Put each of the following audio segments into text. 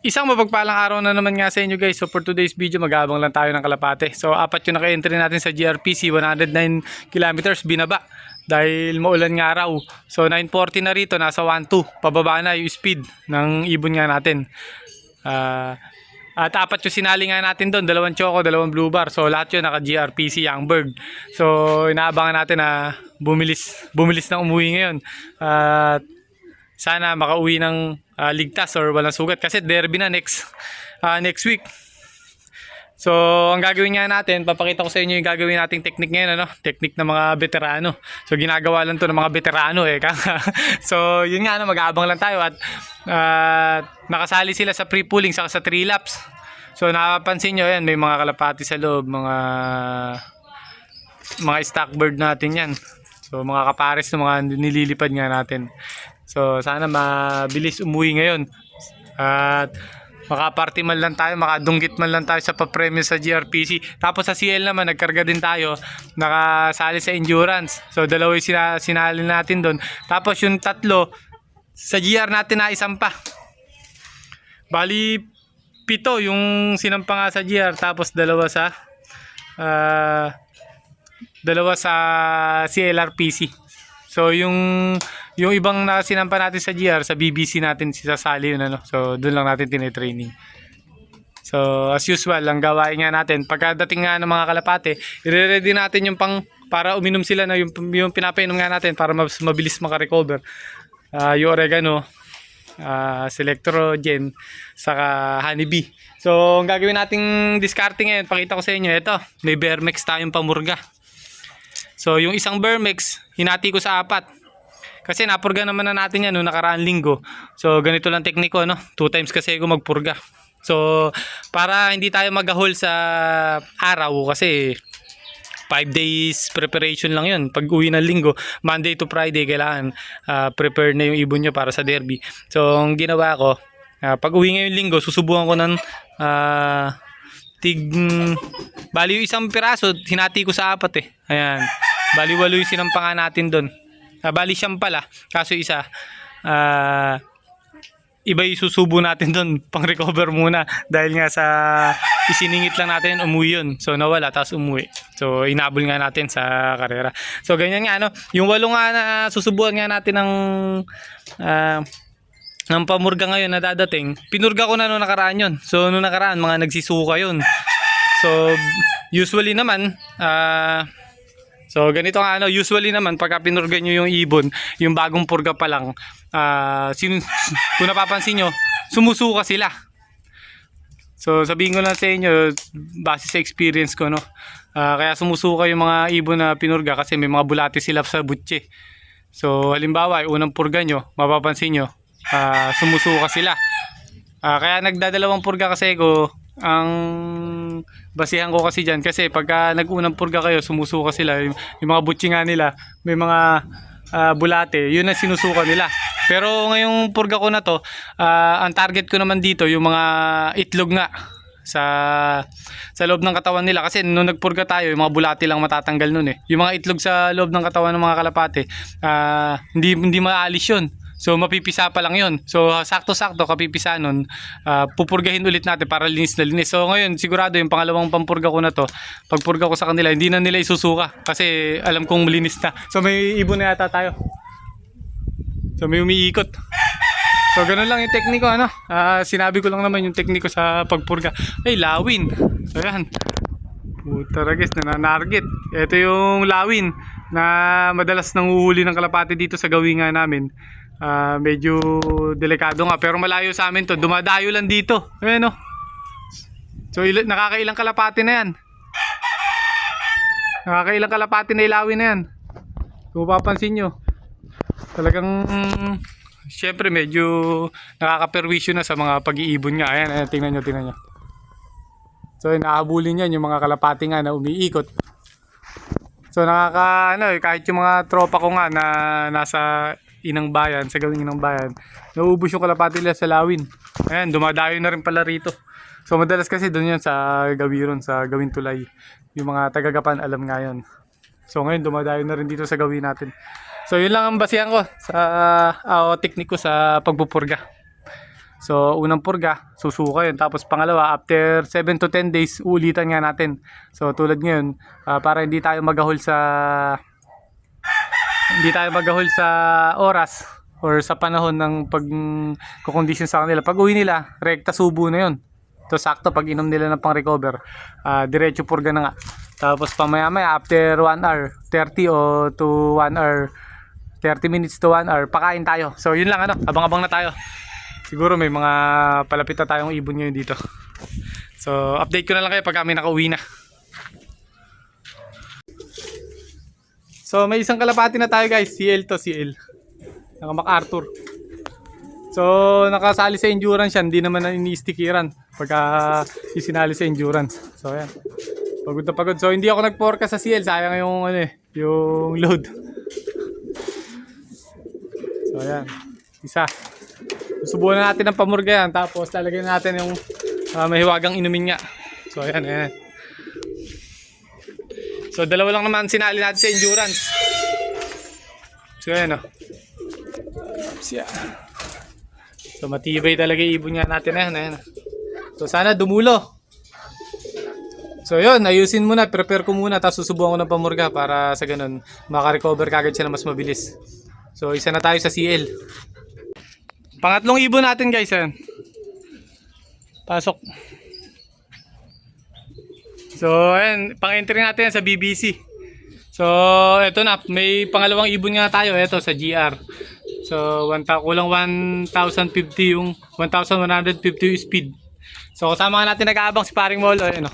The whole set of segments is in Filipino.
Isang mapagpalang araw na naman nga sa inyo guys. So for today's video, mag-aabang lang tayo ng kalapate. So apat yung naka-entry natin sa GRPC, 109 kilometers binaba dahil maulan nga raw. So 940 na rito, nasa 12, pababa na yung speed ng ibon nga natin. At apat yung sinali nga natin doon, 2 choco, 2 blue bar. So lahat yun naka GRPC Youngberg. So inaabangan natin na bumilis na umuwi ngayon. At sana makauwi ng ligtas or walang sugat kasi derby na next week. So ang gagawin nga natin, papakita ko sa inyo yung gagawin nating technique ngayon, ano? Technique ng mga veterano. So ginagawa lang to ng mga veterano eh. So yun nga, ano, mag-aabang lang tayo at nakasali sila sa pre-pooling saka sa 3 laps. So napapansin nyo, yan, may mga kalapati sa loob, mga stock bird natin yan. So mga kapares ng mga nililipad nga natin. So sana mabilis umuwi ngayon at makaparty man lang tayo, makadunggit man lang tayo sa papremyo sa GRPC. Tapos sa CL naman nagkarga din tayo, nakasali sa endurance. So dalawa yung sinali natin doon. Tapos yung 3 sa GR natin na isang pa. Bali 7 yung sinampa nga sa GR, tapos dalawa sa CLRPC. So yung ibang na sinampa natin sa GR, sa BBC natin sisasali yun, ano. So doon lang natin tinitraining. So as usual, ang gawain nga natin pagkadating nga ng mga kalapate, i-ready natin yung para uminom sila na yung pinapainom nga natin para mas mabilis makarecover. Yung oregano, Selectrogen, saka honeybee. So ang gagawin nating discarding ngayon, pakita ko sa inyo, ito, may Bermex tayong pamurga. So yung isang Bermex, hinati ko sa 4. Kasi napurga naman na natin yan noong nakaraang linggo. So ganito lang tekniko, no? 2 times kasi ako magpurga. So para hindi tayo mag-ahol sa araw, kasi 5 days preparation lang yun. Pag uwi ng linggo, Monday to Friday, kailangan prepare na yung ibon nyo para sa derby. So ang ginawa ko, pag uwi ngayong linggo, susubukan ko ng bali yung isang piraso, hinati ko sa 4 eh. Ayan, bali 8 yung sinampangan natin doon. Bali siyam pala, kaso isa iba yung susubo natin doon, pang recover muna dahil nga sa isiningit lang natin, umuwi yun. So nawala, tapos umuwi. So inabol nga natin sa karera. So ganyan nga, no? Yung 8 nga na susubuan nga natin ng pamurga ngayon na dadating, pinurga ko na noong nakaraan yun. So noong nakaraan, mga nagsisuka yun. So usually naman, so ganito nga, ano, usually naman pagka pinurga nyo yung ibon, yung bagong purga pa lang, kung napapansin nyo, sumusuka sila. So sabihin ko lang sa inyo, base sa experience ko, no, kaya sumusuka yung mga ibon na pinurga kasi may mga bulate sila sa butche. So halimbawa, unang purga nyo, mapapansin nyo, sumusuka sila. Kaya nagdadalawang purga kasi ko. Ang basihan ko kasi dyan, kasi pagka nag-unang purga kayo, sumusuka sila, yung mga butchi nga nila, may mga bulate, yun ang sinusuka nila. Pero ngayong purga ko na to, ang target ko naman dito yung mga itlog nga sa loob ng katawan nila, kasi nung nagpurga tayo, yung mga bulate lang matatanggal nun eh. Yung mga itlog sa loob ng katawan ng mga kalapate, hindi maalis yun. So mapipisa pa lang yun. So sakto-sakto kapipisa nun, pupurgahin ulit natin para linis na linis. So ngayon sigurado yung pangalawang pampurga ko na to, pagpurga ko sa kanila, hindi na nila isusuka kasi alam kong malinis na. So may ibon na yata tayo. So may umiikot. So ganun lang yung tekniko, ano. Sinabi ko lang naman yung tekniko sa pagpurga. Ay, lawin. So yan, Taragis, nananarget. Ito yung lawin na madalas nanguhuli ng kalapati dito sa gawin nga namin. Medyo delikado nga, pero malayo sa amin to, dumadayo lang dito. Ayan, oh. So nakakailang kalapati na yan, nakakailang kalapati na ilawin na yan. Kung papansin nyo, talagang syempre medyo nakakaperwisyo na sa mga pag-iibon nga. Ayan, ayan, tingnan nyo. So naahabulin yan yung mga kalapati nga na umiikot. So kahit yung mga tropa ko nga na nasa inang bayan, sa gawing inang bayan, naubos yung kalapati nila sa lawin. Ayan, dumadayo na rin pala rito. So madalas kasi doon yan sa gawiron, sa gawin tulay. Yung mga tagagapan alam nga yun. So ngayon dumadayo na rin dito sa gawin natin. So yun lang ang basihan ko sa teknik ko sa pagpupurga. So, unang purga, susuka yun. Tapos pangalawa, after 7 to 10 days, uulitan nga natin. So, tulad ngayon, para hindi tayo magahol sa oras or sa panahon ng pag-condition sa kanila. Pag uwi nila, rekta subo na yun. So, sakto, pag inom nila ng pang-recover, diretso purga na nga. Tapos pamaya-maya, after 1 hour, 30 o to 1 hour, 30 minutes to 1 hour, pakain tayo. So, yun lang, abang-abang na tayo. Siguro may mga palapit na tayong ibon ngayon dito. So, update ko na lang kayo pag kami nakauwi na. So, may isang kalapati na tayo guys. CL to, CL. Naka MacArthur. So, nakasali sa endurance yan. Hindi naman na ini-stickiran pagka isinali sa endurance. So, ayan. Pagod na pagod. So, hindi ako nag-forecast sa CL. Sayang yung load. So, ayan. Isa. Susubukan na natin ang pamurga yan. Tapos, lalagyan natin yung mahiwagang inumin nga. So, ayan, ayan. So, dalawa lang naman sinali natin sa endurance. So, ayan, So, matibay talaga yung ibon nga natin. Ayan. So, sana dumulo. So, yun. Ayusin muna. Prepare ko muna. Tapos, susubukan ko ng pamurga para sa ganun, makarecover kagad siya na mas mabilis. So, isa na tayo sa CL. Pangatlong ibon natin, guys. Ayan. Pasok. So, ayan. Pang-entry natin sa BBC. So, eto na. May pangalawang ibon nga tayo. Eto, sa GR. So, kulang 1,050 yung 1,150 yung speed. So, kasama nga natin nag-aabang si Paring Molo. Ayan,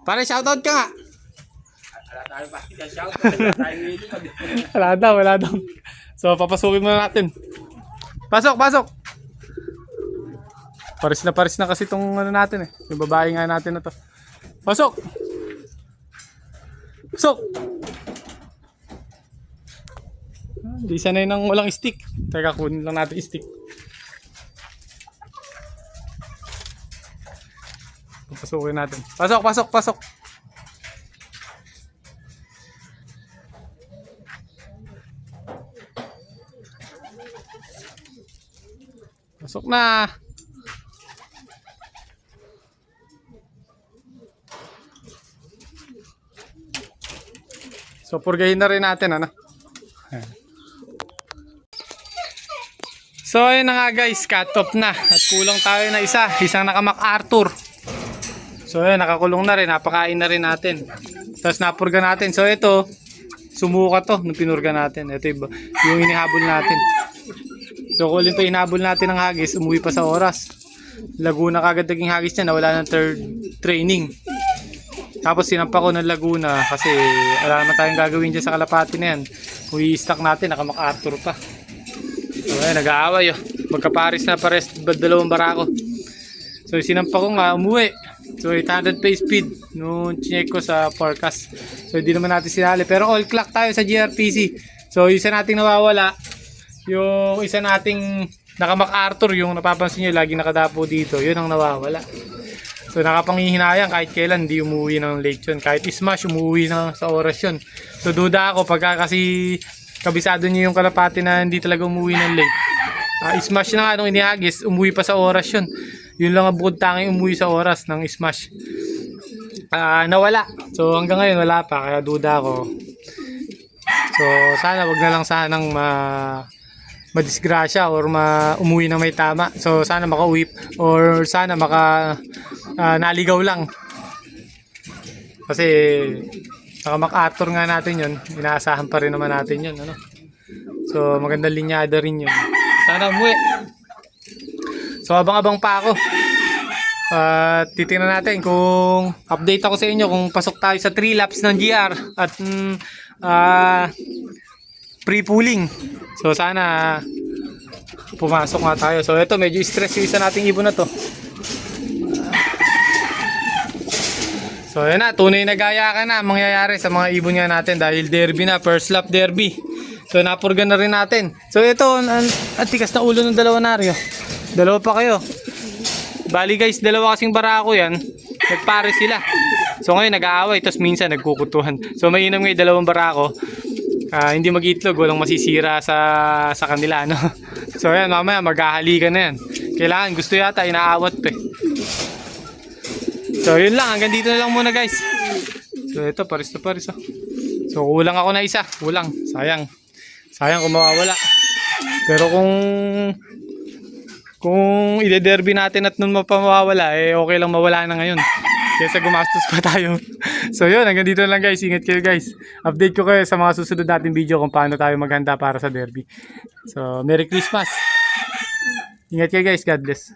Pare, shoutout ka nga. Wala daw. So, papasukin muna natin. Pasok. Paris na kasi itong natin . Yung babae nga natin na to. Pasok. Hindi sanay nang walang stick. Teka, kunin lang natin stick. Papasukin natin. Pasok. Pasok na. So, purgahin na rin natin, So, ayun na nga guys, cut off na. At kulang tayo na isang naka MacArthur. So, ayun, nakakulong na rin. Napakain na rin natin. Tapos, napurga natin. So, ito, sumuka to nung pinurga natin. Ito yung inihabol natin. So, kulin pa hinabol natin ng hagis, umuwi pa sa oras. Laguna kagad naging hagis niya, nawala ng third training. Tapos sinampa ko ng Laguna kasi wala naman tayong gagawin dyan sa kalapati na yan. I-stack natin, naka MacArthur pa. So ayan, nag-aaway magkaparis na pares, dalawang barako. So sinampa ko nga, umuwi. So 800 pace speed nung chinek ko sa forecast. So hindi naman natin sinali, pero all clock tayo sa GRPC. So isa nating nawawala, yung isa nating naka MacArthur, yung napapansin nyo lagi nakadapo dito, yun ang nawawala. So nakapanghihinayang kahit kailan hindi umuwi ng late yun. Kahit smash umuwi na sa oras yun. So duda ako pagka kasi kabisado nyo yung kalapati na hindi talaga umuwi ng late. Smash na nga nung inihagis, umuwi pa sa oras yun. Yun lang ang bukod tanging umuwi sa oras ng smash. Nawala. So hanggang ngayon wala pa, kaya duda ako. So sana wag na lang sanang madisgrasya or umuwi na may tama. So sana makauwi or sana naligaw lang. Kasi naka MacArthur nga natin yun. Inaasahan pa rin naman natin yun. So magandang linyada rin yun. Sana umuwi. So abang-abang pa ako. Titingnan natin kung update ako sa inyo kung pasok tayo sa 3 laps ng GR at pre-pooling. So sana pumasok nga tayo. So ito medyo stress yung isa nating ibon na to. So yan na, tunay na gaya ka na mangyayari sa mga ibon nga natin dahil derby na, first lap derby. So napurga na rin natin. So ito, tikas na ulo ng dalawa naryo. Dalawa pa kayo. Bali guys, dalawa kasing barako yan. Nagpare sila. So ngayon nag-aaway, tapos minsan nagkukutuhan. So mainam ngayon dalawang barako. Hindi mag-itlog, walang masisira sa kanila. So yan, mamaya maghahalikan na yan. Kailangan, gusto yata, inaawat pa eh. So yun lang, hanggang dito na lang muna guys. So ito, paris na paris oh. So kulang ako na isa, kulang, sayang. Sayang kung mawawala. Pero kung ide-derby natin at nun mapamawala, eh okay lang mawala na ngayon. Kesa gumastos pa tayo. So yun, hanggang dito na lang guys. Ingat kayo guys. Update ko kayo sa mga susunod natin video kung paano tayo maghanda para sa derby. So Merry Christmas. Ingat kayo guys. God bless.